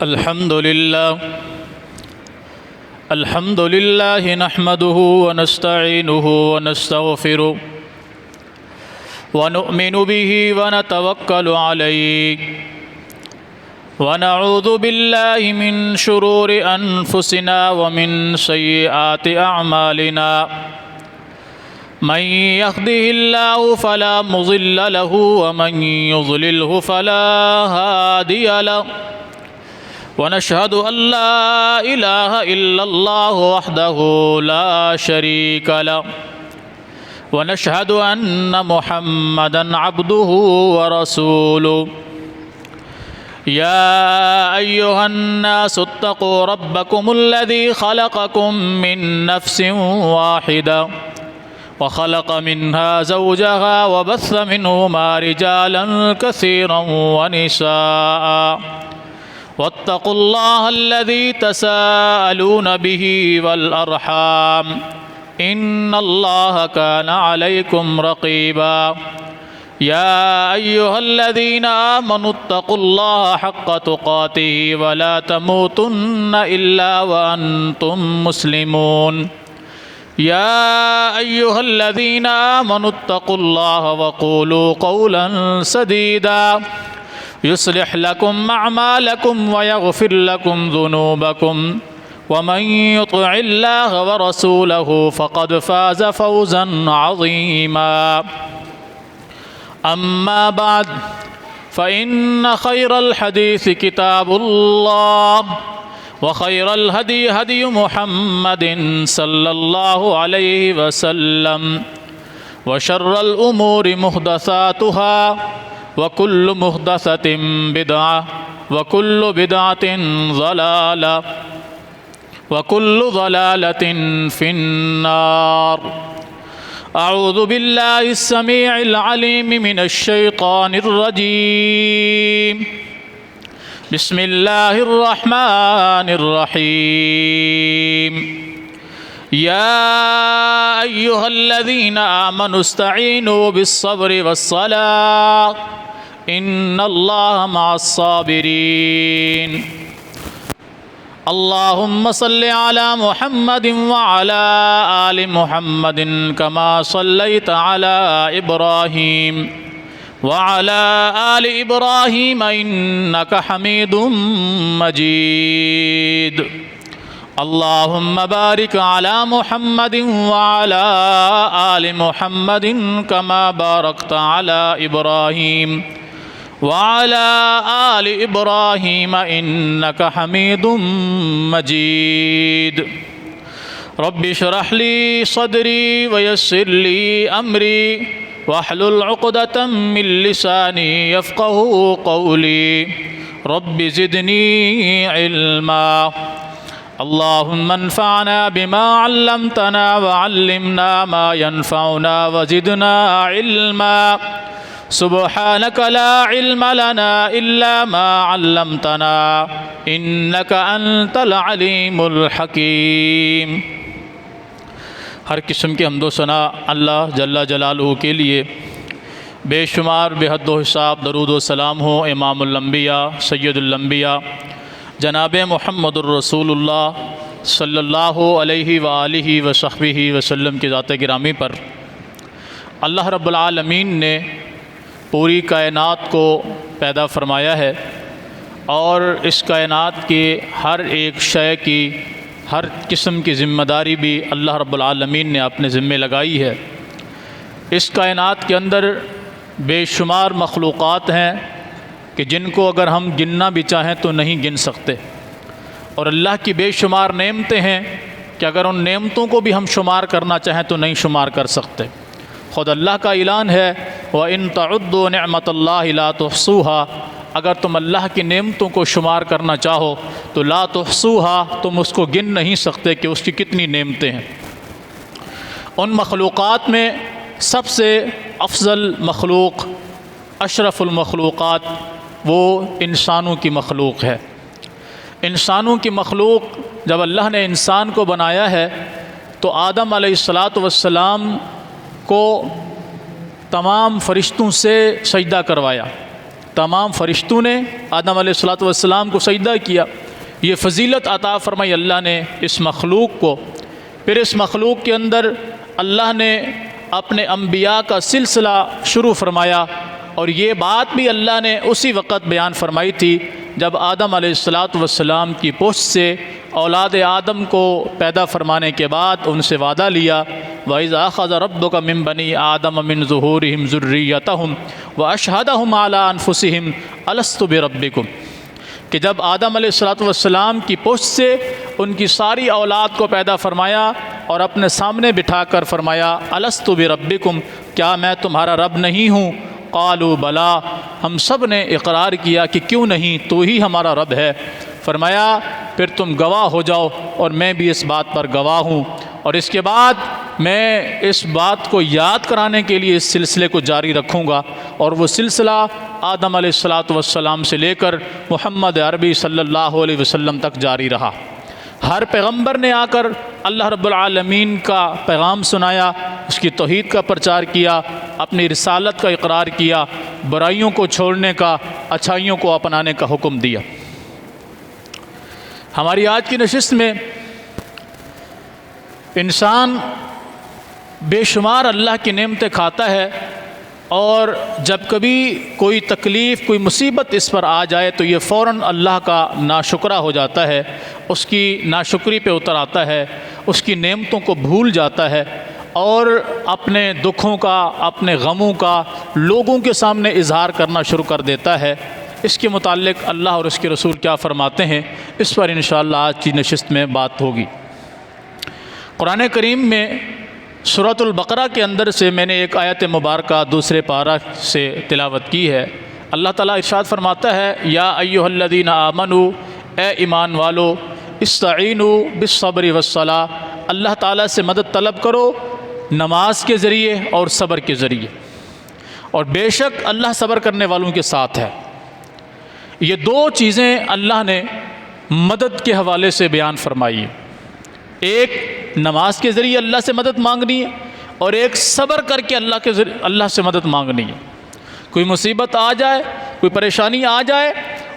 الحمد لله نحمده ونستعينه ونستغفره ونؤمن به ونتوكل عليه ونعوذ بالله من شرور أنفسنا ومن سيئات أعمالنا من يهده الله فلا مضل له ومن يضلله فلا هادي له ونشهد أن لا إله إلا الله وحده لا شريك له ونشهد أن محمدًا عبده ورسوله يا أيها الناس اتقوا ربكم الذي خلقكم من نفس واحدة وخلق منها زوجها وبث منهما رجالا كثيرا ونساء واتقوا الله الذي تساءلون به والأرحام إن الله كان عليكم رقيبا يا أيها الذين آمنوا اتقوا الله حق تقاته ولا تموتن إلا وأنتم مسلمون يا أيها الذين آمنوا اتقوا الله وقولوا قولا سديدا يصلح لكم أعمالكم ويغفر لكم ذنوبكم ومن يطع الله ورسوله فقد فاز فوزا عظيما أما بعد فإن خير الحديث كتاب الله وخير الهدي هدي محمد صلى الله عليه وسلم وشر الأمور محدثاتها وكل محدثة بدعة وكل بدعة ضلالة وكل ضلالة في النار أعوذ بالله السميع العليم من الشيطان الرجيم بسم الله الرحمن الرحيم يا أيها الذين آمنوا استعينوا بالصبر والصلاة إن الله مع الصابرين اللهم صل على محمد وعلى آل محمد كما صليت على إبراهيم وعلى آل إبراهيم إنك حميد مجيد اللهم بارك على محمد وعلى آل محمد كما باركت على إبراهيم وعلى آل إبراهيم إنك حميد مجيد رب اشرح لي صدري ويسر لي أمري واحلل عقدة من لساني يفقه قولي رب زدني علما اللهم انفعنا بما علمتنا وعلمنا ما ينفعنا وزدنا علما سبحانك لا علم لنا إلا ما علمتنا إنك أنت العليم الحكيم ہر قسم کی حمد و ثنا اللہ جل جلالہ کے لیے، بے شمار بے حد و حساب درود و سلام ہو امام الانبیاء سید الانبیاء جناب محمد الرسول اللہ صلی اللہ علیہ وآلہ وصحبہ وسلم کی ذات گرامی پر۔ اللہ رب العالمین نے پوری کائنات کو پیدا فرمایا ہے، اور اس کائنات کی ہر ایک شے کی، ہر قسم کی ذمہ داری بھی اللہ رب العالمین نے اپنے ذمے لگائی ہے۔ اس کائنات کے اندر بے شمار مخلوقات ہیں کہ جن کو اگر ہم گننا بھی چاہیں تو نہیں گن سکتے، اور اللہ کی بے شمار نعمتیں ہیں کہ اگر ان نعمتوں کو بھی ہم شمار کرنا چاہیں تو نہیں شمار کر سکتے۔ خود اللہ کا اعلان ہے وَإِن تَعُدُّوا نِعْمَةَ اللَّهِ لَا تُحْصُوهَا، اگر تم اللہ کی نعمتوں کو شمار کرنا چاہو تو لا تحصوها، تم اس کو گن نہیں سکتے کہ اس کی کتنی نعمتیں ہیں۔ ان مخلوقات میں سب سے افضل مخلوق، اشرف المخلوقات، وہ انسانوں کی مخلوق ہے۔ انسانوں کی مخلوق جب اللہ نے انسان کو بنایا ہے تو آدم علیہ السلام کو تمام فرشتوں سے سجدہ کروایا، تمام فرشتوں نے آدم علیہ الصلوۃ والسلام کو سجدہ کیا۔ یہ فضیلت عطا فرمائی اللہ نے اس مخلوق کو۔ پھر اس مخلوق کے اندر اللہ نے اپنے انبیاء کا سلسلہ شروع فرمایا، اور یہ بات بھی اللہ نے اسی وقت بیان فرمائی تھی جب آدم علیہ الصلوۃ والسلام کی پشت سے اولاد آدم کو پیدا فرمانے کے بعد ان سے وعدہ لیا، وَإِذْ أَخَذَ رَبُّكَ مِن بَنِي آدَمَ مِن ظُهُورِهِمْ ذُرِّيَّتَهُمْ وَأَشْهَدَهُمْ عَلَىٰ أَنفُسِهِمْ أَلَسْتُ بِرَبِّكُمْ، کہ جب آدم علیہ الصلوۃ والسلام کی پشت سے ان کی ساری اولاد کو پیدا فرمایا اور اپنے سامنے بٹھا کر فرمایا أَلَسْتُ بِرَبِّكُمْ، کیا میں تمہارا رب نہیں ہوں؟ قالوا بلا، ہم سب نے اقرار کیا کہ کیوں نہیں، تو ہی ہمارا رب ہے۔ فرمایا پھر تم گواہ ہو جاؤ اور میں بھی اس بات پر گواہ ہوں، اور اس کے بعد میں اس بات کو یاد کرانے کے لیے اس سلسلے کو جاری رکھوں گا، اور وہ سلسلہ آدم علیہ الصلوۃ والسلام سے لے کر محمد عربی صلی اللہ علیہ وسلم تک جاری رہا۔ ہر پیغمبر نے آ کر اللہ رب العالمین کا پیغام سنایا، اس کی توحید کا پرچار کیا، اپنی رسالت کا اقرار کیا، برائیوں کو چھوڑنے کا، اچھائیوں کو اپنانے کا حکم دیا۔ ہماری آج کی نشست میں انسان بے شمار اللہ کی نعمتیں کھاتا ہے، اور جب کبھی کوئی تکلیف، کوئی مصیبت اس پر آ جائے تو یہ فوراً اللہ کا ناشکرہ ہو جاتا ہے، اس کی ناشکری پہ اتر آتا ہے، اس کی نعمتوں کو بھول جاتا ہے، اور اپنے دکھوں کا، اپنے غموں کا لوگوں کے سامنے اظہار کرنا شروع کر دیتا ہے۔ اس کے متعلق اللہ اور اس کے رسول کیا فرماتے ہیں، اس پر انشاءاللہ آج کی نشست میں بات ہوگی۔ قرآن کریم میں سورۃ البقرہ کے اندر سے میں نے ایک آیت مبارکہ دوسرے پارہ سے تلاوت کی ہے۔ اللہ تعالیٰ ارشاد فرماتا ہے، یا ایھا الذین آمنوا، اے ایمان والو، استعینوا بالصبر والصلاۃ، اللہ تعالیٰ سے مدد طلب کرو نماز کے ذریعے اور صبر کے ذریعے، اور بے شک اللہ صبر کرنے والوں کے ساتھ ہے۔ یہ دو چیزیں اللہ نے مدد کے حوالے سے بیان فرمائی ہیں، ایک نماز کے ذریعے اللہ سے مدد مانگنی ہے، اور ایک صبر کر کے اللہ سے مدد مانگنی ہے۔ کوئی مصیبت آ جائے، کوئی پریشانی آ جائے،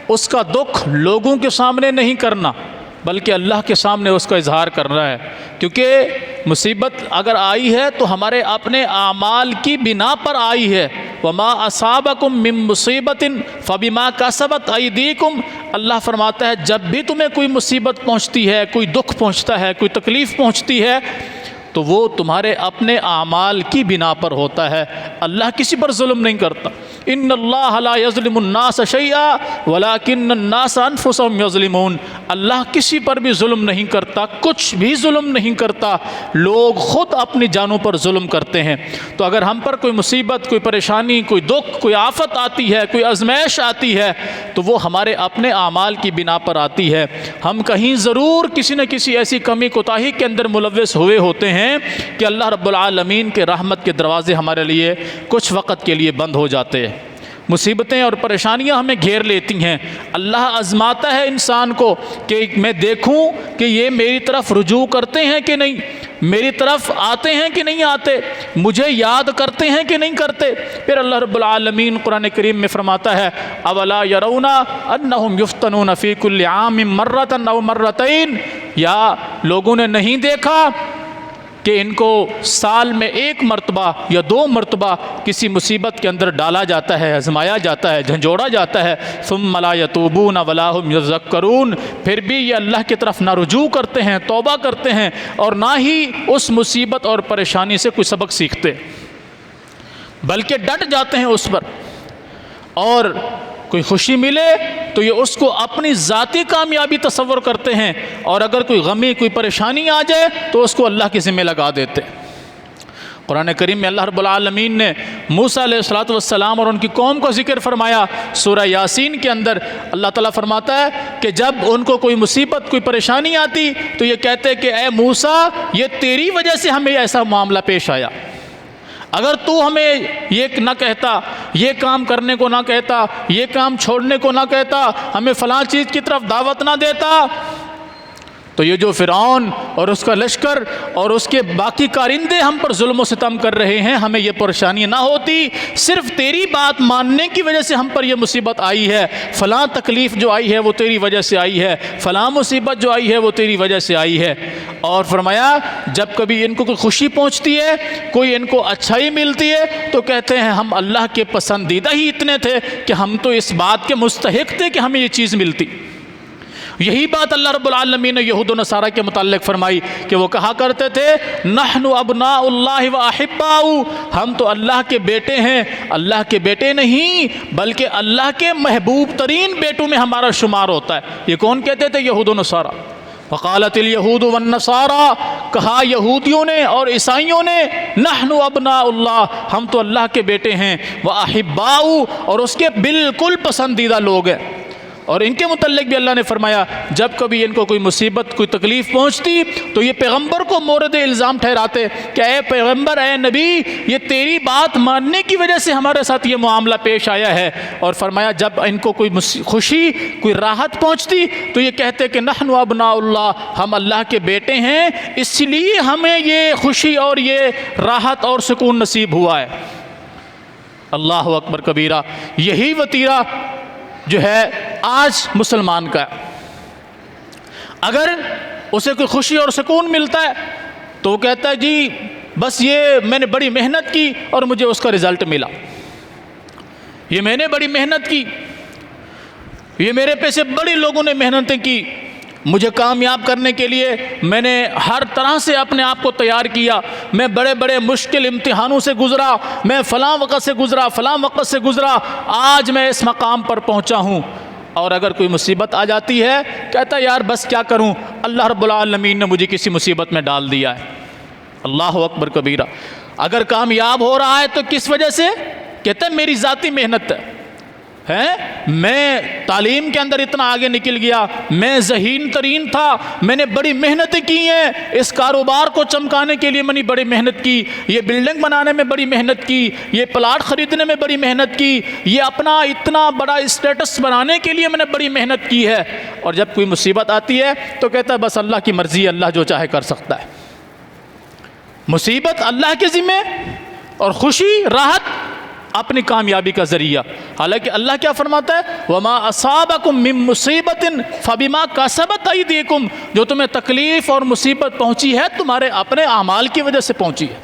اس کا دکھ لوگوں کے سامنے نہیں کرنا بلکہ اللہ کے سامنے اس کا اظہار کرنا ہے، کیونکہ مصیبت اگر آئی ہے تو ہمارے اپنے اعمال کی بنا پر آئی ہے۔ وما اصابکم من مصیبت فبما کسبت ایدیکم، اللہ فرماتا ہے جب بھی تمہیں کوئی مصیبت پہنچتی ہے، کوئی دکھ پہنچتا ہے، کوئی تکلیف پہنچتی ہے، تو وہ تمہارے اپنے اعمال کی بنا پر ہوتا ہے۔ اللہ کسی پر ظلم نہیں کرتا۔ ان اللہ لا یظلم الناس شیئا ولکن الناس انفسهم یظلمون، اللہ کسی پر بھی ظلم نہیں کرتا، کچھ بھی ظلم نہیں کرتا، لوگ خود اپنی جانوں پر ظلم کرتے ہیں۔ تو اگر ہم پر کوئی مصیبت، کوئی پریشانی، کوئی دکھ، کوئی آفت آتی ہے، کوئی آزمائش آتی ہے، تو وہ ہمارے اپنے اعمال کی بنا پر آتی ہے۔ ہم کہیں ضرور کسی نہ کسی ایسی کمی کوتاہی کے اندر ملوث ہوئے ہوتے ہیں کہ اللہ رب العالمین کے رحمت کے دروازے ہمارے لیے کچھ وقت کے لیے بند ہو جاتے ہیں۔ مصیبتیں اور پریشانیاں ہمیں گھیر لیتی ہیں، اللہ آزماتا ہے انسان کو کہ میں دیکھوں کہ یہ میری طرف رجوع کرتے ہیں کہ نہیں، میری طرف آتے ہیں کہ نہیں آتے، مجھے یاد کرتے ہیں کہ نہیں کرتے۔ پھر اللہ رب العالمین قرآن کریم میں فرماتا ہے، اولا یرون انہم یفتنون فی کل عام مرۃ او مرتین، یا لوگوں نے نہیں دیکھا کہ ان کو سال میں ایک مرتبہ یا دو مرتبہ کسی مصیبت کے اندر ڈالا جاتا ہے، آزمایا جاتا ہے، جھنجھوڑا جاتا ہے، ثم لا یتوبون ولا هم یذکرون، پھر بھی یہ اللہ کی طرف نہ رجوع کرتے ہیں، توبہ کرتے ہیں، اور نہ ہی اس مصیبت اور پریشانی سے کوئی سبق سیکھتے، بلکہ ڈٹ جاتے ہیں اس پر، اور کوئی خوشی ملے تو یہ اس کو اپنی ذاتی کامیابی تصور کرتے ہیں، اور اگر کوئی غمی، کوئی پریشانی آ جائے تو اس کو اللہ کے ذمہ لگا دیتے۔ قرآن کریم میں اللہ رب العالمین نے موسیٰ علیہ السلام اور ان کی قوم کا ذکر فرمایا۔ سورہ یاسین کے اندر اللہ تعالیٰ فرماتا ہے کہ جب ان کو کوئی مصیبت، کوئی پریشانی آتی تو یہ کہتے کہ اے موسیٰ، یہ تیری وجہ سے ہمیں ایسا معاملہ پیش آیا، اگر تو ہمیں یہ نہ کہتا، یہ کام کرنے کو نہ کہتا، یہ کام چھوڑنے کو نہ کہتا، ہمیں فلاں چیز کی طرف دعوت نہ دیتا، تو یہ جو فرعون اور اس کا لشکر اور اس کے باقی کارندے ہم پر ظلم و ستم کر رہے ہیں، ہمیں یہ پریشانی نہ ہوتی، صرف تیری بات ماننے کی وجہ سے ہم پر یہ مصیبت آئی ہے، فلاں تکلیف جو آئی ہے وہ تیری وجہ سے آئی ہے، فلاں مصیبت جو آئی ہے وہ تیری وجہ سے آئی ہے۔ اور فرمایا جب کبھی ان کو کوئی خوشی پہنچتی ہے، کوئی ان کو اچھائی ملتی ہے، تو کہتے ہیں ہم اللہ کے پسندیدہ ہی اتنے تھے کہ ہم تو اس بات کے مستحق تھے کہ ہمیں یہ چیز ملتی۔ یہی بات اللہ رب العالمین نے یہود و نصارہ کے متعلق فرمائی کہ وہ کہا کرتے تھے نحن ابناء اللہ و احباؤ، ہم تو اللہ کے بیٹے ہیں، اللہ کے بیٹے نہیں بلکہ اللہ کے محبوب ترین بیٹوں میں ہمارا شمار ہوتا ہے۔ یہ کون کہتے تھے؟ یہود و نصارہ۔ وقالت الیہود والنصارى، کہا یہودیوں نے اور عیسائیوں نے نحن ابناء اللہ، ہم تو اللہ کے بیٹے ہیں، واحباؤ، اور اس کے بالکل پسندیدہ لوگ ہیں۔ اور ان کے متعلق بھی اللہ نے فرمایا جب کبھی ان کو کوئی مصیبت کوئی تکلیف پہنچتی تو یہ پیغمبر کو مورد الزام ٹھہراتے کہ اے پیغمبر، اے نبی، یہ تیری بات ماننے کی وجہ سے ہمارے ساتھ یہ معاملہ پیش آیا ہے۔ اور فرمایا جب ان کو کوئی خوشی کوئی راحت پہنچتی تو یہ کہتے کہ نحن ابناء اللہ، ہم اللہ کے بیٹے ہیں، اس لیے ہمیں یہ خوشی اور یہ راحت اور سکون نصیب ہوا ہے۔ اللہ اکبر کبیرہ۔ یہی وتیرہ جو ہے آج مسلمان کا، اگر اسے کوئی خوشی اور سکون ملتا ہے تو وہ کہتا ہے جی بس یہ میں نے بڑی محنت کی اور مجھے اس کا رزلٹ ملا، یہ میں نے بڑی محنت کی، یہ میرے پیچھے بڑے لوگوں نے محنتیں کی، مجھے کامیاب کرنے کے لیے میں نے ہر طرح سے اپنے آپ کو تیار کیا، میں بڑے بڑے مشکل امتحانوں سے گزرا، میں فلاں وقت سے گزرا، فلاں وقت سے گزرا، آج میں اس مقام پر پہنچا ہوں۔ اور اگر کوئی مصیبت آ جاتی ہے کہتا ہے یار بس کیا کروں، اللہ رب العالمین نے مجھے کسی مصیبت میں ڈال دیا ہے۔ اللہ اکبر کبیرہ۔ اگر کامیاب ہو رہا ہے تو کس وجہ سے؟ کہتا ہے میری ذاتی محنت ہے، میں تعلیم کے اندر اتنا آگے نکل گیا، میں ذہین ترین تھا، میں نے بڑی محنتیں کی ہیں، اس کاروبار کو چمکانے کے لیے میں نے بڑی محنت کی، یہ بلڈنگ بنانے میں بڑی محنت کی، یہ پلاٹ خریدنے میں بڑی محنت کی، یہ اپنا اتنا بڑا اسٹیٹس بنانے کے لیے میں نے بڑی محنت کی ہے۔ اور جب کوئی مصیبت آتی ہے تو کہتا ہے بس اللہ کی مرضی ہے، اللہ جو چاہے کر سکتا ہے۔ مصیبت اللہ کے ذمہ اور خوشی راحت اپنی کامیابی کا ذریعہ۔ حالانکہ اللہ کیا فرماتا ہے وَمَا أَصَابَكُم مِّن مُّصِيبَةٍ فَبِمَا كَسَبَتْ أَيْدِيكُم، جو تمہیں تکلیف اور مصیبت پہنچی ہے تمہارے اپنے اعمال کی وجہ سے پہنچی ہے۔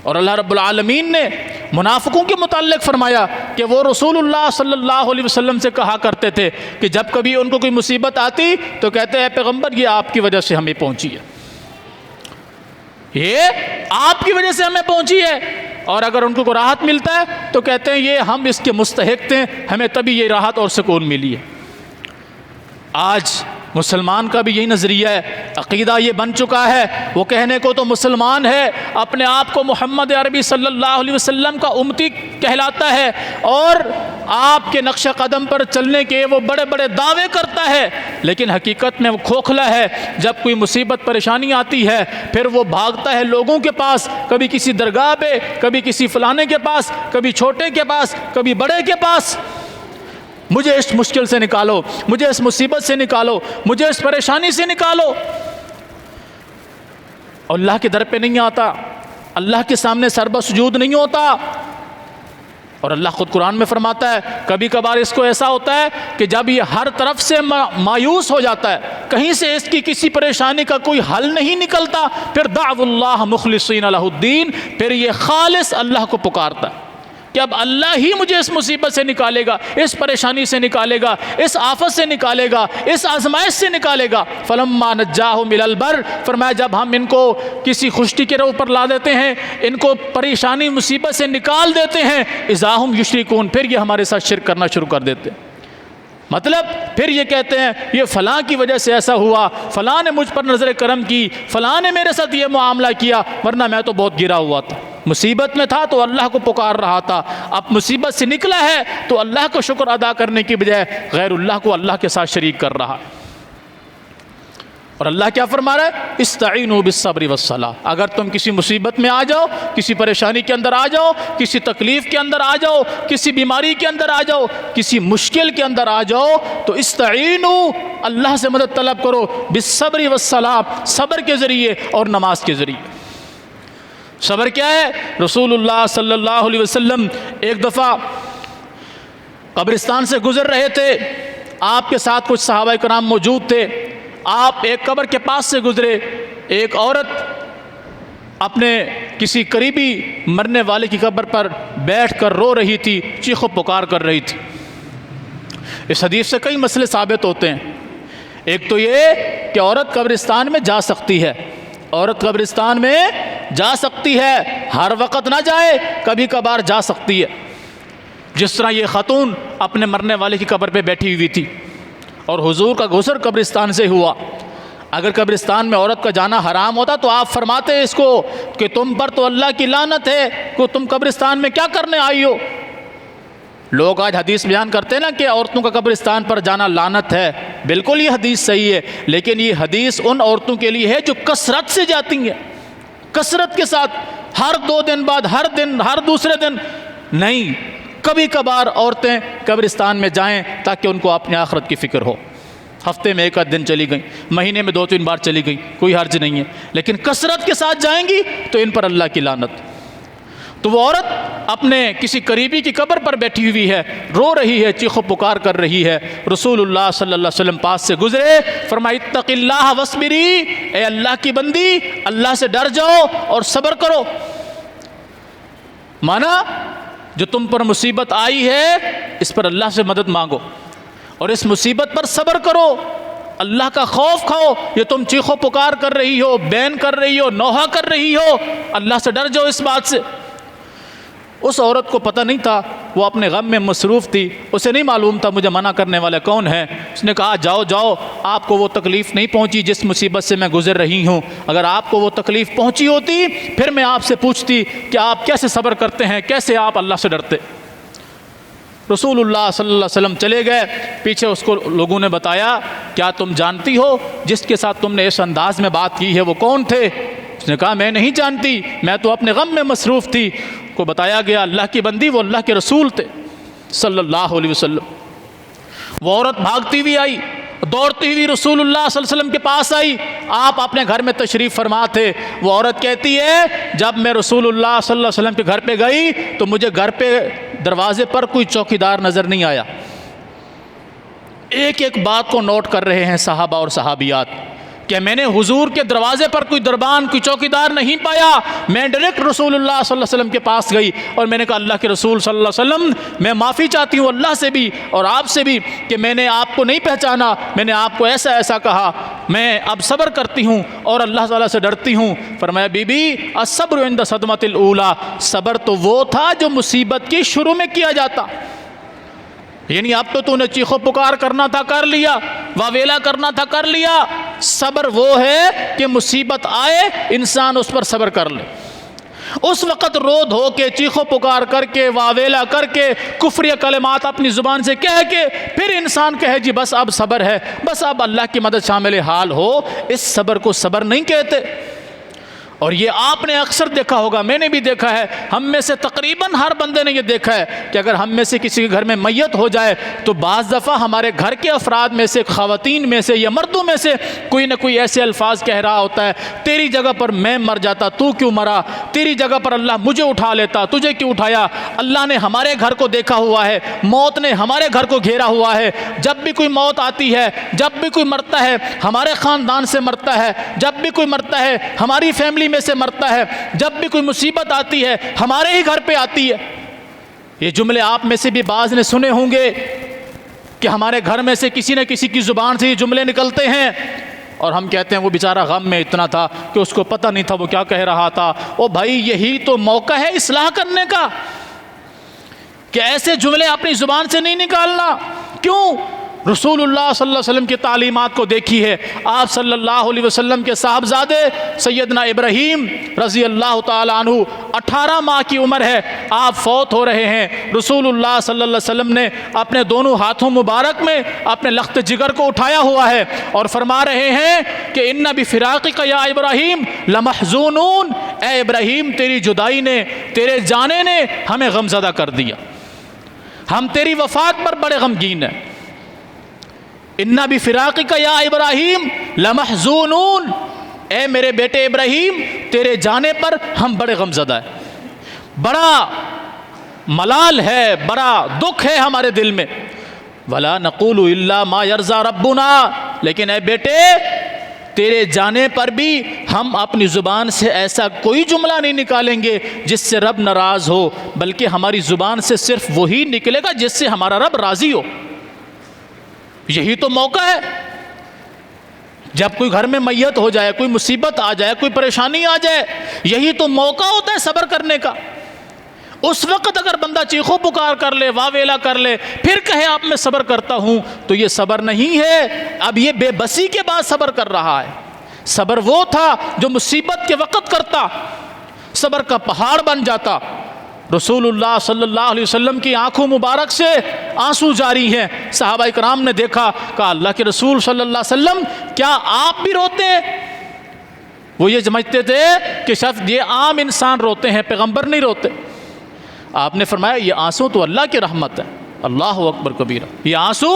اور اللہ رب العالمین نے منافقوں کے متعلق فرمایا کہ وہ رسول اللہ صلی اللہ علیہ وسلم سے کہا کرتے تھے کہ جب کبھی ان کو کوئی مصیبت آتی تو کہتے ہیں اے پیغمبر یہ آپ کی وجہ سے ہمیں پہنچی ہے، یہ آپ کی وجہ سے ہمیں پہنچی ہے۔ اور اگر ان کو راحت ملتا ہے تو کہتے ہیں یہ ہم اس کے مستحق تھے، ہمیں تبھی یہ راحت اور سکون ملی ہے۔ آج مسلمان کا بھی یہی نظریہ ہے، عقیدہ یہ بن چکا ہے، وہ کہنے کو تو مسلمان ہے، اپنے آپ کو محمد عربی صلی اللہ علیہ وسلم کا امتی کہلاتا ہے اور آپ کے نقش قدم پر چلنے کے وہ بڑے بڑے دعوے کرتا ہے، لیکن حقیقت میں وہ کھوکھلا ہے۔ جب کوئی مصیبت پریشانی آتی ہے پھر وہ بھاگتا ہے لوگوں کے پاس، کبھی کسی درگاہ پہ، کبھی کسی فلانے کے پاس، کبھی چھوٹے کے پاس، کبھی بڑے کے پاس، مجھے اس مشکل سے نکالو، مجھے اس مصیبت سے نکالو، مجھے اس پریشانی سے نکالو۔ اور اللہ کے در پہ نہیں آتا، اللہ کے سامنے سربہ سجود نہیں ہوتا۔ اور اللہ خود قرآن میں فرماتا ہے کبھی کبھار اس کو ایسا ہوتا ہے کہ جب یہ ہر طرف سے مایوس ہو جاتا ہے، کہیں سے اس کی کسی پریشانی کا کوئی حل نہیں نکلتا، پھر دعوا اللہ مخلصین لہ الدین، پھر یہ خالص اللہ کو پکارتا ہے کہ اب اللہ ہی مجھے اس مصیبت سے نکالے گا، اس پریشانی سے نکالے گا، اس آفت سے نکالے گا، اس آزمائش سے نکالے گا۔ فلما نجاہم الی البر، فرمایا جب ہم ان کو کسی خشکی کے اوپر لا دیتے ہیں، ان کو پریشانی مصیبت سے نکال دیتے ہیں، اذا ہم یشرکون، پھر یہ ہمارے ساتھ شرک کرنا شروع کر دیتے ہیں۔ مطلب پھر یہ کہتے ہیں یہ فلاں کی وجہ سے ایسا ہوا، فلاں نے مجھ پر نظر کرم کی، فلاں نے میرے ساتھ یہ معاملہ کیا، ورنہ میں تو بہت گرا ہوا تھا، مصیبت میں تھا تو اللہ کو پکار رہا تھا، اب مصیبت سے نکلا ہے تو اللہ کا شکر ادا کرنے کی بجائے غیر اللہ کو اللہ کے ساتھ شریک کر رہا ہے۔ اور اللہ کیا فرما رہا ہے؟ استعینوا بالصبر والصلاۃ. اگر تم کسی مصیبت میں آ جاؤ، کسی پریشانی کے اندر آ جاؤ، کسی تکلیف کے اندر آ جاؤ، کسی بیماری کے اندر آ جاؤ، کسی مشکل کے اندر آ جاؤ، تو استعینوا، اللہ سے مدد طلب کرو، بالصبر والصلاۃ، صبر کے ذریعے اور نماز کے ذریعے. صبر کیا ہے؟ رسول اللہ صلی اللہ علیہ وسلم ایک دفعہ قبرستان سے گزر رہے تھے، آپ کے ساتھ کچھ صحابہ کرام موجود تھے. آپ ایک قبر کے پاس سے گزرے، ایک عورت اپنے کسی قریبی مرنے والے کی قبر پر بیٹھ کر رو رہی تھی، چیخ و پکار کر رہی تھی. اس حدیث سے کئی مسئلے ثابت ہوتے ہیں. ایک تو یہ کہ عورت قبرستان میں جا سکتی ہے، عورت قبرستان میں جا سکتی ہے، ہر وقت نہ جائے، کبھی کبھار جا سکتی ہے. جس طرح یہ خاتون اپنے مرنے والے کی قبر پہ بیٹھی ہوئی تھی اور حضور کا غسل قبرستان سے ہوا. اگر قبرستان میں عورت کا جانا حرام ہوتا تو آپ فرماتے اس کو کہ تم پر تو اللہ کی لعنت ہے کہ تم قبرستان میں کیا کرنے آئی ہو. لوگ آج حدیث بیان کرتے ہیں نا کہ عورتوں کا قبرستان پر جانا لعنت ہے. بالکل یہ حدیث صحیح ہے، لیکن یہ حدیث ان عورتوں کے لیے ہے جو کثرت سے جاتی ہیں، کثرت کے ساتھ، ہر 2 دن بعد، ہر دن، ہر دوسرے دن نہیں. کبھی کبھار عورتیں قبرستان میں جائیں تاکہ ان کو اپنی آخرت کی فکر ہو. ہفتے میں 1 دن چلی گئیں، مہینے میں 2-3 بار چلی گئیں، کوئی حرج نہیں ہے، لیکن کثرت کے ساتھ جائیں گی تو ان پر اللہ کی لعنت. تو وہ عورت اپنے کسی قریبی کی قبر پر بیٹھی ہوئی ہے، رو رہی ہے، چیخ و پکار کر رہی ہے. رسول اللہ صلی اللہ علیہ وسلم پاس سے گزرے، فرمایا اتق اللہ واصبری، اے اللہ کی بندی، اللہ سے ڈر جاؤ اور صبر کرو. مانا جو تم پر مصیبت آئی ہے اس پر اللہ سے مدد مانگو اور اس مصیبت پر صبر کرو، اللہ کا خوف کھاؤ. یہ تم چیخ و پکار کر رہی ہو، بین کر رہی ہو، نوحہ کر رہی ہو، اللہ سے ڈر جاؤ اس بات سے. اس عورت کو پتہ نہیں تھا، وہ اپنے غم میں مصروف تھی، اسے نہیں معلوم تھا مجھے منع کرنے والے کون ہیں. اس نے کہا جاؤ جاؤ، آپ کو وہ تکلیف نہیں پہنچی جس مصیبت سے میں گزر رہی ہوں. اگر آپ کو وہ تکلیف پہنچی ہوتی پھر میں آپ سے پوچھتی کہ آپ کیسے صبر کرتے ہیں، کیسے آپ اللہ سے ڈرتے. رسول اللہ صلی اللہ علیہ وسلم چلے گئے. پیچھے اس کو لوگوں نے بتایا کیا تم جانتی ہو جس کے ساتھ تم نے اس انداز میں بات کی ہے وہ کون تھے؟ اس نے کہا میں نہیں جانتی، میں تو اپنے غم میں مصروف تھی. کو بتایا گیا اللہ کی بندی وہ اللہ کے رسول تھے صلی اللہ علیہ وسلم. وہ عورت بھاگتی ہوئی آئی، دوڑتی ہوئی رسول اللہ صلی اللہ علیہ وسلم کے پاس آئی. آپ اپنے گھر میں تشریف فرما تھے. وہ عورت کہتی ہے جب میں رسول اللہ صلی اللہ علیہ وسلم کے گھر پہ گئی تو مجھے گھر پہ دروازے پر کوئی چوکیدار نظر نہیں آیا. ایک ایک بات کو نوٹ کر رہے ہیں صحابہ اور صحابیات کہ میں نے حضور کے دروازے پر کوئی دربان، کوئی چوکیدار نہیں پایا. میں ڈائریکٹ رسول اللہ صلی اللہ علیہ وسلم کے پاس گئی اور میں نے کہا اللہ کے رسول صلی اللہ علیہ وسلم میں معافی چاہتی ہوں اللہ سے بھی اور آپ سے بھی کہ میں نے آپ کو نہیں پہچانا، میں نے آپ کو ایسا ایسا کہا، میں اب صبر کرتی ہوں اور اللہ تعالیٰ سے ڈرتی ہوں. فرمایا بی بی الصبر عند صدمۃ الاولیٰ، صبر تو وہ تھا جو مصیبت کی شروع میں کیا جاتا. یعنی اب تو نے چیخ و پکار کرنا تھا کر لیا، واویلا کرنا تھا کر لیا. صبر وہ ہے کہ مصیبت آئے انسان اس پر صبر کر لے. اس وقت رو دھو کے چیخ و پکار کر کے واویلا کر کے کفری کلمات اپنی زبان سے کہہ کے پھر انسان کہے جی بس اب صبر ہے، بس اب اللہ کی مدد شامل حال ہو، اس صبر کو صبر نہیں کہتے. اور یہ آپ نے اکثر دیکھا ہوگا، میں نے بھی دیکھا ہے، ہم میں سے تقریباً ہر بندے نے یہ دیکھا ہے کہ اگر ہم میں سے کسی کے گھر میں میت ہو جائے تو بعض دفعہ ہمارے گھر کے افراد میں سے، خواتین میں سے یا مردوں میں سے کوئی نہ کوئی ایسے الفاظ کہہ رہا ہوتا ہے تیری جگہ پر میں مر جاتا تو کیوں مرا، تیری جگہ پر اللہ مجھے اٹھا لیتا تجھے کیوں اٹھایا. اللہ نے ہمارے گھر کو دیکھا ہوا ہے، موت نے ہمارے گھر کو گھیرا ہوا ہے. جب بھی کوئی موت آتی ہے، جب بھی کوئی مرتا ہے ہمارے خاندان سے مرتا ہے، جب بھی کوئی مرتا ہے ہماری فیملی میں سے مرتا ہے، جب بھی کوئی مصیبت آتی ہے ہمارے ہی گھر پہ آتی ہے. یہ جملے آپ میں سے بھی بعض نے سنے ہوں گے کہ ہمارے گھر میں سے کسی نہ کسی کی زبان سے یہ جملے نکلتے ہیں اور ہم کہتے ہیں وہ بیچارہ غم میں اتنا تھا کہ اس کو پتہ نہیں تھا وہ کیا کہہ رہا تھا. او بھائی یہی تو موقع ہے اصلاح کرنے کا، کہ ایسے جملے اپنی زبان سے نہیں نکالنا. کیوں؟ رسول اللہ صلی اللہ علیہ وسلم کی تعلیمات کو دیکھی ہے. آپ صلی اللہ علیہ وسلم کے صاحبزادے سیدنا ابراہیم رضی اللہ تعالیٰ عنہ 18 ماہ کی عمر ہے, آپ فوت ہو رہے ہیں. رسول اللہ صلی اللہ علیہ وسلم نے اپنے دونوں ہاتھوں مبارک میں اپنے لخت جگر کو اٹھایا ہوا ہے اور فرما رہے ہیں کہ ان بفراقک یا ابراہیم لمحزونون, اے ابراہیم تیری جدائی نے, تیرے جانے نے ہمیں غمزدہ کر دیا, ہم تیری وفات پر بڑے غمگین ہیں. ان بفراقک یا ابراہیم لمحزونون, اے میرے بیٹے ابراہیم تیرے جانے پر ہم بڑے غمزدہ ہیں, بڑا ملال ہے, بڑا دکھ ہے ہمارے دل میں. ولا نقول الا ما یرضی ربنا, لیکن اے بیٹے تیرے جانے پر بھی ہم اپنی زبان سے ایسا کوئی جملہ نہیں نکالیں گے جس سے رب ناراض ہو, بلکہ ہماری زبان سے صرف وہی نکلے گا جس سے ہمارا رب راضی ہو. یہی تو موقع ہے. جب کوئی گھر میں میت ہو جائے, کوئی مصیبت آ جائے, کوئی پریشانی آ جائے, یہی تو موقع ہوتا ہے صبر کرنے کا. اس وقت اگر بندہ چیخو پکار کر لے, واویلا کر لے, پھر کہے آپ میں صبر کرتا ہوں, تو یہ صبر نہیں ہے. اب یہ بے بسی کے بعد صبر کر رہا ہے. صبر وہ تھا جو مصیبت کے وقت کرتا, صبر کا پہاڑ بن جاتا. رسول اللہ صلی اللہ علیہ وسلم کی آنکھوں مبارک سے آنسو جاری ہیں. صحابہ کرام نے دیکھا, کہا اللہ کے رسول صلی اللہ علیہ وسلم کیا آپ بھی روتے ہیں؟ وہ یہ سمجھتے تھے کہ شاید یہ عام انسان روتے ہیں, پیغمبر نہیں روتے. آپ نے فرمایا یہ آنسو تو اللہ کی رحمت ہے. اللہ اکبر کبیرہ, یہ آنسو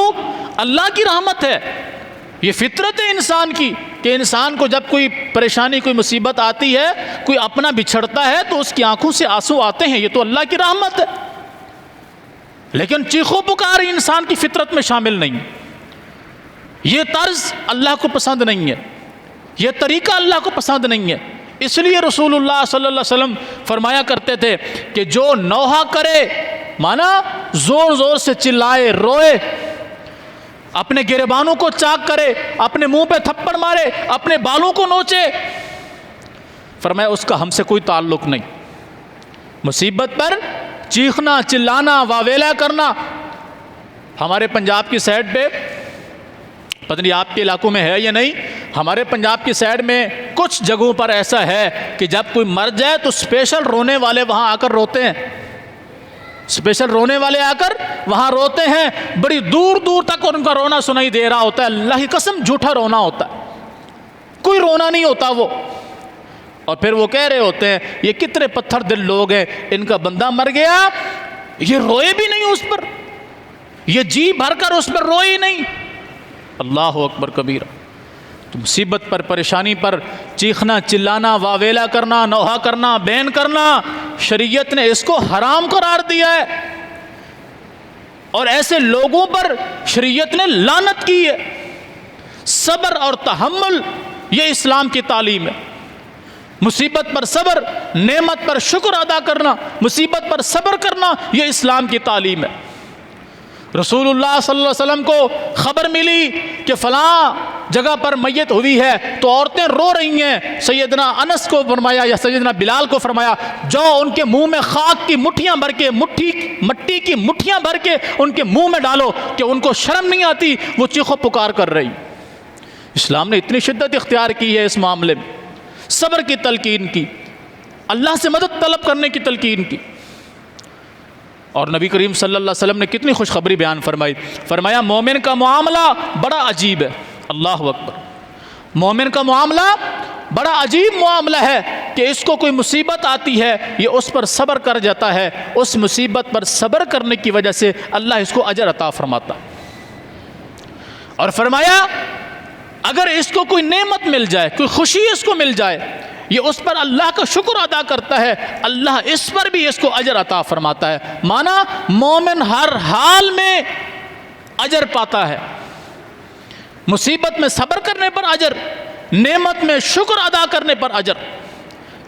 اللہ کی رحمت ہے. یہ فطرت ہے انسان کی کہ انسان کو جب کوئی پریشانی, کوئی مصیبت آتی ہے, کوئی اپنا بچھڑتا ہے تو اس کی آنکھوں سے آنسو آتے ہیں. یہ تو اللہ کی رحمت ہے. لیکن چیخو پکار انسان کی فطرت میں شامل نہیں. یہ طرز اللہ کو پسند نہیں ہے, یہ طریقہ اللہ کو پسند نہیں ہے. اس لیے رسول اللہ صلی اللہ علیہ وسلم فرمایا کرتے تھے کہ جو نوحہ کرے, مانا زور زور سے چلائے, روئے, اپنے گریبانوں کو چاک کرے, اپنے منہ پہ تھپڑ مارے, اپنے بالوں کو نوچے, فرمایا اس کا ہم سے کوئی تعلق نہیں. مصیبت پر چیخنا, چلانا, واویلا کرنا. ہمارے پنجاب کی سائڈ پہ, پتہ نہیں آپ کے علاقوں میں ہے یا نہیں, ہمارے پنجاب کی سائڈ میں کچھ جگہوں پر ایسا ہے کہ جب کوئی مر جائے تو اسپیشل رونے والے وہاں آ کر روتے ہیں. اسپیشل رونے والے آ کر وہاں روتے ہیں. بڑی دور دور تک ان کا رونا سنائی دے رہا ہوتا ہے. اللہ کی قسم جھوٹا رونا ہوتا ہے, کوئی رونا نہیں ہوتا وہ. اور پھر وہ کہہ رہے ہوتے ہیں یہ کتنے پتھر دل لوگ ہیں, ان کا بندہ مر گیا, یہ روئے بھی نہیں اس پر, یہ جی بھر کر اس پر روئے ہی نہیں. اللہ اکبر کبیرہ. تو مصیبت پر, پریشانی پر چیخنا, چلانا, واویلا کرنا, نوحہ کرنا, بین کرنا, شریعت نے اس کو حرام قرار دیا ہے. اور ایسے لوگوں پر شریعت نے لعنت کی ہے. صبر اور تحمل یہ اسلام کی تعلیم ہے. مصیبت پر صبر, نعمت پر شکر ادا کرنا, مصیبت پر صبر کرنا, یہ اسلام کی تعلیم ہے. رسول اللہ صلی اللہ علیہ وسلم کو خبر ملی کہ فلاں جگہ پر میت ہوئی ہے تو عورتیں رو رہی ہیں. سیدنا انس کو فرمایا یا سیدنا بلال کو فرمایا جو ان کے منہ میں خاک کی مٹھیاں بھر کے, مٹی کی مٹھیاں بھر کے ان کے منہ میں ڈالو, کہ ان کو شرم نہیں آتی, وہ چیخو پکار کر رہی. اسلام نے اتنی شدت اختیار کی ہے اس معاملے میں, صبر کی تلقین کی, اللہ سے مدد طلب کرنے کی تلقین کی. اور نبی کریم صلی اللہ علیہ وسلم نے کتنی خوشخبری بیان فرمائی. فرمایا مومن کا معاملہ بڑا عجیب ہے. اللہ اکبر. مومن کا معاملہ بڑا عجیب معاملہ ہے کہ اس کو کوئی مصیبت آتی ہے, یہ اس پر صبر کر جاتا ہے, اس مصیبت پر صبر کرنے کی وجہ سے اللہ اس کو اجر عطا فرماتا. اور فرمایا اگر اس کو کوئی نعمت مل جائے, کوئی خوشی اس کو مل جائے, یہ اس پر اللہ کا شکر ادا کرتا ہے, اللہ اس پر بھی اس کو اجر عطا فرماتا ہے. مانا مومن ہر حال میں اجر پاتا ہے. مصیبت میں صبر کرنے پر اجر, نعمت میں شکر ادا کرنے پر اجر.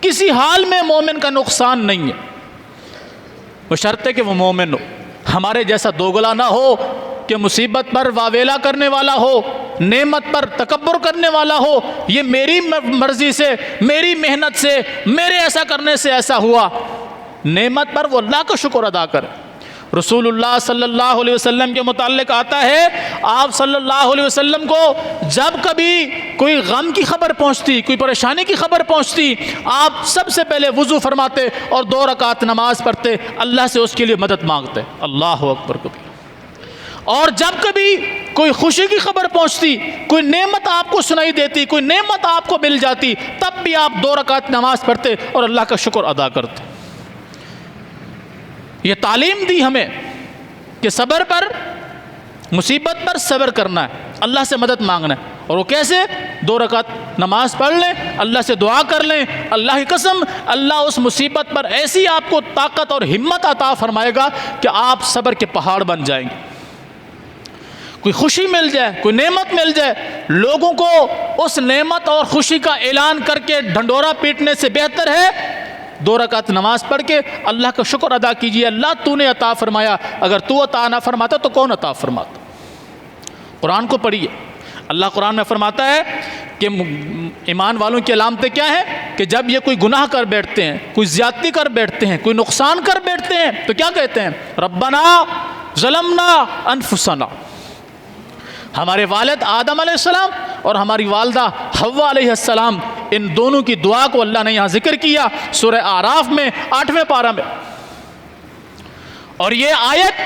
کسی حال میں مومن کا نقصان نہیں ہے, بشرطے کہ وہ مومن ہو. ہمارے جیسا دوگلا نہ ہو کہ مصیبت پر واویلا کرنے والا ہو, نعمت پر تکبر کرنے والا ہو, یہ میری مرضی سے, میری محنت سے, میرے ایسا کرنے سے ایسا ہوا. نعمت پر وہ اللہ کا شکر ادا کرے. رسول اللہ صلی اللہ علیہ وسلم کے متعلق آتا ہے، آپ صلی اللہ علیہ وسلم کو جب کبھی کوئی غم کی خبر پہنچتی، کوئی پریشانی کی خبر پہنچتی، آپ سب سے پہلے وضو فرماتے اور 2 رکعت نماز پڑھتے، اللہ سے اس کے لیے مدد مانگتے۔ اللہ اکبر کبیر۔ اور جب کبھی کوئی خوشی کی خبر پہنچتی، کوئی نعمت آپ کو سنائی دیتی، کوئی نعمت آپ کو مل جاتی، تب بھی آپ 2 رکعت نماز پڑھتے اور اللہ کا شکر ادا کرتے۔ یہ تعلیم دی ہمیں کہ صبر پر، مصیبت پر صبر کرنا ہے، اللہ سے مدد مانگنا ہے۔ اور وہ کیسے؟ 2 رکعت نماز پڑھ لیں، اللہ سے دعا کر لیں، اللہ کی قسم اللہ اس مصیبت پر ایسی آپ کو طاقت اور ہمت عطا فرمائے گا کہ آپ صبر کے پہاڑ بن جائیں گے۔ کوئی خوشی مل جائے، کوئی نعمت مل جائے، لوگوں کو اس نعمت اور خوشی کا اعلان کر کے ڈھنڈورا پیٹنے سے بہتر ہے 2 رکعت نماز پڑھ کے اللہ کا شکر ادا کیجئے، اللہ تو نے عطا فرمایا، اگر تو عطا نہ فرماتا تو کون عطا فرماتا؟ قرآن کو پڑھیے، اللہ قرآن میں فرماتا ہے کہ ایمان والوں کی علامتیں کیا ہیں کہ جب یہ کوئی گناہ کر بیٹھتے ہیں، کوئی زیادتی کر بیٹھتے ہیں، کوئی نقصان کر بیٹھتے ہیں تو کیا کہتے ہیں؟ ربنا ظلمنا انفسنا۔ ہمارے والد آدم علیہ السلام اور ہماری والدہ حوا علیہ السلام، ان دونوں کی دعا کو اللہ نے یہاں ذکر کیا سورہ اعراف میں 8ویں پارہ میں۔ اور یہ آیت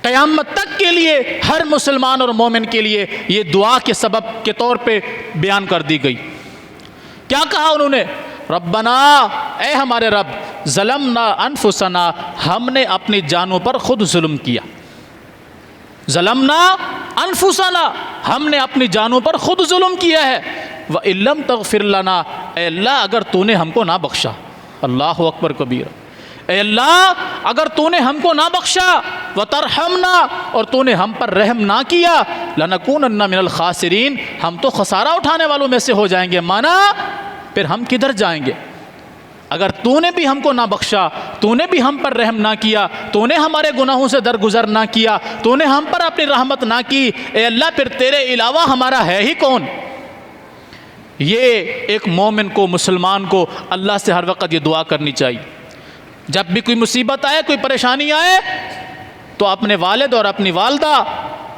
قیامت تک کے لیے ہر مسلمان اور مومن کے لیے یہ دعا کے سبب کے طور پہ بیان کر دی گئی۔ کیا کہا انہوں نے؟ ربنا، اے ہمارے رب، ظلمنا انفسنا، ہم نے اپنی جانوں پر خود ظلم کیا۔ ظلمنا انفسنا، ہم نے اپنی جانوں پر خود ظلم کیا ہے۔ وَإِن لَّمْ تَغْفِرْ لَنَا، اے اللہ اگر تو نے ہم کو نہ بخشا، اللہ اکبر کبیر، اے اللہ اگر تو نے ہم کو نہ بخشا، وَتَرْحَمْنَا، اور تو نے ہم پر رحم نہ کیا، لَنَكُونَنَّ مِنَ الْخَاسِرِينَ، ہم تو خسارہ اٹھانے والوں میں سے ہو جائیں گے۔ مانا پھر ہم کدھر جائیں گے؟ اگر تو نے بھی ہم کو نہ بخشا، تو نے بھی ہم پر رحم نہ کیا، تو نے ہمارے گناہوں سے درگزر نہ کیا، تو نے ہم پر اپنی رحمت نہ کی، اے اللہ پھر تیرے علاوہ ہمارا ہے ہی کون؟ یہ ایک مومن کو، مسلمان کو اللہ سے ہر وقت یہ دعا کرنی چاہیے۔ جب بھی کوئی مصیبت آئے، کوئی پریشانی آئے تو اپنے والد اور اپنی والدہ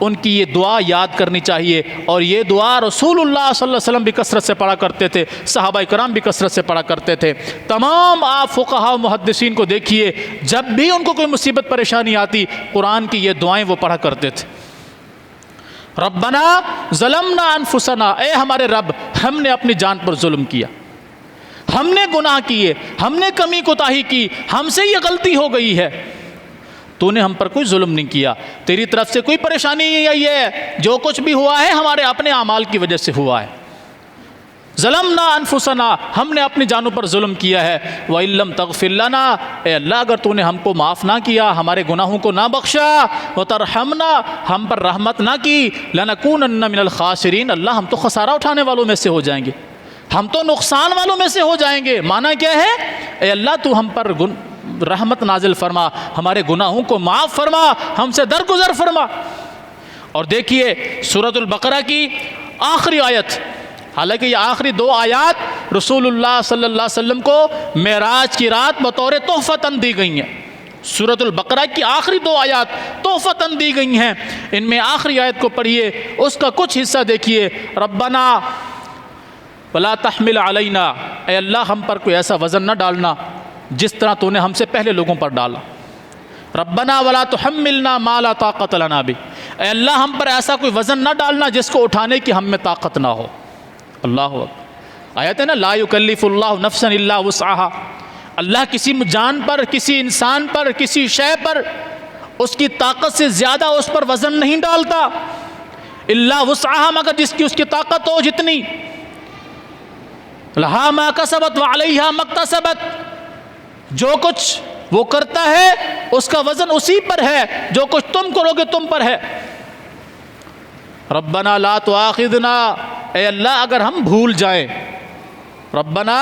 ان کی یہ دعا یاد کرنی چاہیے۔ اور یہ دعا رسول اللہ صلی اللہ علیہ وسلم بھی کثرت سے پڑھا کرتے تھے، صحابہ کرام بھی کثرت سے پڑھا کرتے تھے۔ تمام آپ فقہاء و محدثین کو دیکھیے، جب بھی ان کو کوئی مصیبت پریشانی آتی، قرآن کی یہ دعائیں وہ پڑھا کرتے تھے۔ ربنا ظلمنا انفسنا، اے ہمارے رب ہم نے اپنی جان پر ظلم کیا، ہم نے گناہ کیے، ہم نے کمی کوتاہی کی، ہم سے یہ غلطی ہو گئی ہے، تو نے ہم پر کوئی ظلم نہیں کیا، تیری طرف سے کوئی پریشانی نہیں آئی ہے، جو کچھ بھی ہوا ہے ہمارے اپنے اعمال کی وجہ سے ہوا ہے۔ ظلمنا انفسنا، ہم نے اپنی جانوں پر ظلم کیا ہے۔ وَإِن لَّمْ تَغْفِرْ لَنَا، اے اللہ اگر تو نے ہم کو معاف نہ کیا، ہمارے گناہوں کو نہ بخشا، وَتَرْحَمْنَا، ہم پر رحمت نہ کی، لَنَكُونَنَّ مِنَ الْخَاسِرِينَ، اللہ ہم تو خسارہ اٹھانے والوں میں سے ہو جائیں گے، ہم تو نقصان والوں میں سے ہو جائیں گے۔ معنی کیا ہے؟ اے اللہ تو ہم پر رحمت نازل فرما، ہمارے گناہوں کو معاف فرما، ہم سے درگزر فرما۔ اور دیکھیے سورۃ البقرہ کی آخری آیت، حالانکہ یہ آخری 2 آیات رسول اللہ صلی اللہ علیہ وسلم کو معراج کی رات بطور تحفتاً دی گئی ہیں۔ سورۃ البقرہ کی آخری 2 آیات تحفتاً دی گئی ہیں، ان میں آخری آیت کو پڑھیے، اس کا کچھ حصہ دیکھیے۔ ربنا ولا تحمل علینا، اے اللہ ہم پر کوئی ایسا وزن نہ ڈالنا جس طرح تو نے ہم سے پہلے لوگوں پر ڈالا۔ ربنا ولا تحملنا ما لا طاقت لنا بہ، اے اللہ ہم پر ایسا کوئی وزن نہ ڈالنا جس کو اٹھانے کی ہم میں طاقت نہ ہو۔ اللہ اکبر، آیت ہے نا، لا یکلف اللہ نفسا الا وسعها، اللہ کسی جان پر، کسی انسان پر، کسی شے پر اس کی طاقت سے زیادہ اس پر وزن نہیں ڈالتا، الا وسعها، مگر جس کی اس کی طاقت ہو جتنی، لہا ما کسبت وعلیہا ما اکتسبت، جو کچھ وہ کرتا ہے اس کا وزن اسی پر ہے، جو کچھ تم کرو گے تم پر ہے۔ ربنا لا تؤاخذنا، اے اللہ اگر ہم بھول جائیں، ربنا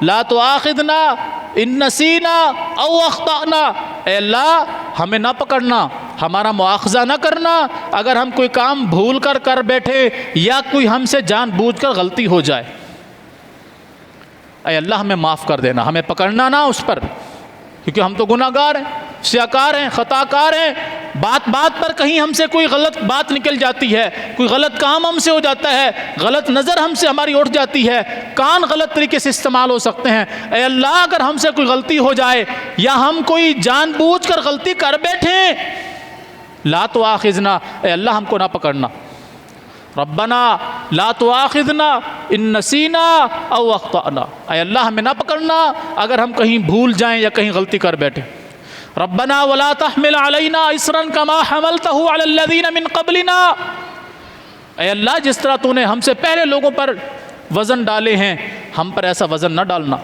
لا تؤاخذنا ان نسینا او اخطأنا، اے اللہ ہمیں نہ پکڑنا، ہمارا مواخذہ نہ کرنا اگر ہم کوئی کام بھول کر بیٹھے یا کوئی ہم سے جان بوجھ کر غلطی ہو جائے، اے اللہ ہمیں معاف کر دینا، ہمیں پکڑنا نہ اس پر، کیونکہ ہم تو گناہ گار ہیں۔ سیاکار ہیں، خطا کار ہیں، بات بات پر کہیں ہم سے کوئی غلط بات نکل جاتی ہے، کوئی غلط کام ہم سے ہو جاتا ہے، غلط نظر ہم سے ہماری اٹھ جاتی ہے، کان غلط طریقے سے استعمال ہو سکتے ہیں۔ اے اللہ اگر ہم سے کوئی غلطی ہو جائے یا ہم کوئی جان بوجھ کر غلطی کر بیٹھیں، لا تؤاخذنا، اے اللہ ہم کو نہ پکڑنا۔ ربنا لا تؤاخذنا ان نسینا او اخطأنا، اے اللہ ہمیں نہ پکڑنا اگر ہم کہیں بھول جائیں یا کہیں غلطی کر بیٹھیں۔ ربنا ولا تحمل علینا اصرا کما حملتہ علی الذین من قبلنا، اے اللہ جس طرح تو نے ہم سے پہلے لوگوں پر وزن ڈالے ہیں ہم پر ایسا وزن نہ ڈالنا،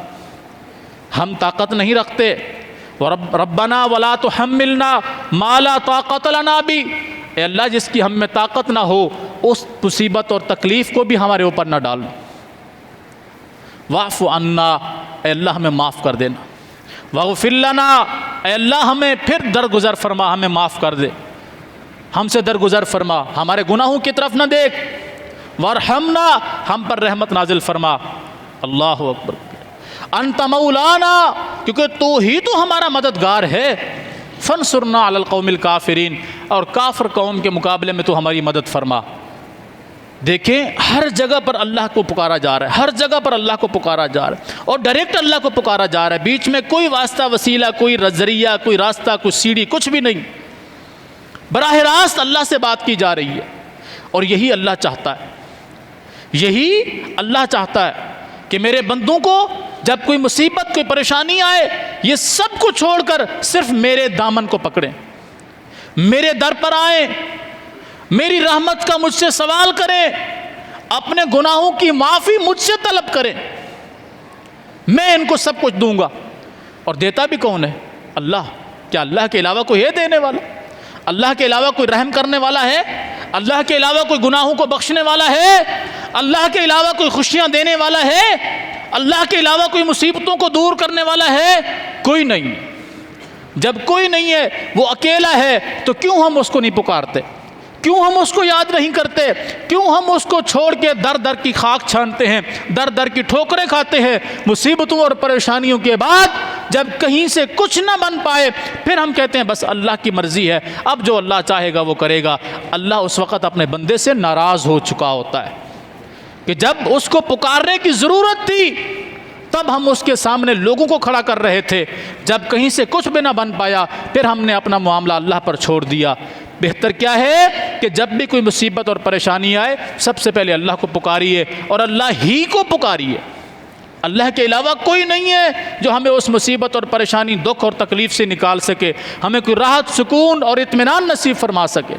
ہم طاقت نہیں رکھتے۔ ربنا ولا تحملنا ما لا طاقت لنا بھی، اے اللہ جس کی ہم میں طاقت نہ ہو اس مصیبت اور تکلیف کو بھی ہمارے اوپر نہ ڈالنا۔ واعف عنا، اے اللہ ہمیں معاف کر دینا۔ واغفر لنا، اے اللہ ہمیں پھر درگزر فرما، ہمیں معاف کر دے، ہم سے درگزر فرما، ہمارے گناہوں کی طرف نہ دیکھ۔ وارحمنا، ہم پر رحمت نازل فرما۔ اللہ اکبر۔ انت مولانا، کیونکہ تو ہی تو ہمارا مددگار ہے۔ فانصرنا علی القوم الکافرین، اور کافر قوم کے مقابلے میں تو ہماری مدد فرما۔ دیکھیں ہر جگہ پر اللہ کو پکارا جا رہا ہے، ہر جگہ پر اللہ کو پکارا جا رہا ہے، اور ڈائریکٹ اللہ کو پکارا جا رہا ہے، بیچ میں کوئی واسطہ وسیلہ، کوئی ذریعہ، کوئی راستہ، کوئی سیڑھی، کچھ بھی نہیں، براہ راست اللہ سے بات کی جا رہی ہے۔ اور یہی اللہ چاہتا ہے، یہی اللہ چاہتا ہے کہ میرے بندوں کو جب کوئی مصیبت، کوئی پریشانی آئے، یہ سب کو چھوڑ کر صرف میرے دامن کو پکڑیں، میرے در پر آئیں، میری رحمت کا مجھ سے سوال کریں، اپنے گناہوں کی معافی مجھ سے طلب کریں، میں ان کو سب کچھ دوں گا۔ اور دیتا بھی کون ہے؟ اللہ۔ کیا اللہ کے علاوہ کوئی ہے دینے والا؟ اللہ کے علاوہ کوئی رحم کرنے والا ہے؟ اللہ کے علاوہ کوئی گناہوں کو بخشنے والا ہے؟ اللہ کے علاوہ کوئی خوشیاں دینے والا ہے؟ اللہ کے علاوہ کوئی مصیبتوں کو دور کرنے والا ہے؟ کوئی نہیں۔ جب کوئی نہیں ہے، وہ اکیلا ہے، تو کیوں ہم اس کو نہیں پکارتے؟ کیوں ہم اس کو یاد نہیں کرتے؟ کیوں ہم اس کو چھوڑ کے در در کی خاک چھانتے ہیں، در در کی ٹھوکریں کھاتے ہیں؟ مصیبتوں اور پریشانیوں کے بعد جب کہیں سے کچھ نہ بن پائے پھر ہم کہتے ہیں بس اللہ کی مرضی ہے، اب جو اللہ چاہے گا وہ کرے گا۔ اللہ اس وقت اپنے بندے سے ناراض ہو چکا ہوتا ہے کہ جب اس کو پکارنے کی ضرورت تھی تب ہم اس کے سامنے لوگوں کو کھڑا کر رہے تھے، جب کہیں سے کچھ بھی نہ بن پایا پھر ہم نے اپنا معاملہ اللہ پر چھوڑ دیا۔ بہتر کیا ہے کہ جب بھی کوئی مصیبت اور پریشانی آئے سب سے پہلے اللہ کو پکاریے، اور اللہ ہی کو پکاریے۔ اللہ کے علاوہ کوئی نہیں ہے جو ہمیں اس مصیبت اور پریشانی، دکھ اور تکلیف سے نکال سکے، ہمیں کوئی راحت، سکون اور اطمینان نصیب فرما سکے۔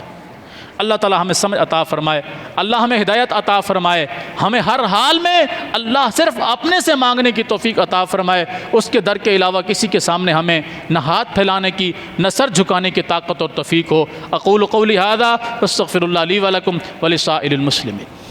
اللہ تعالی ہمیں سمجھ عطا فرمائے، اللہ ہمیں ہدایت عطا فرمائے، ہمیں ہر حال میں اللہ صرف اپنے سے مانگنے کی توفیق عطا فرمائے، اس کے در کے علاوہ کسی کے سامنے ہمیں نہ ہاتھ پھیلانے کی، نہ سر جھکانے کی طاقت اور توفیق ہو۔ اقول قولی ھذا واستغفر اللہ لی ولکم ولسائر المسلمین۔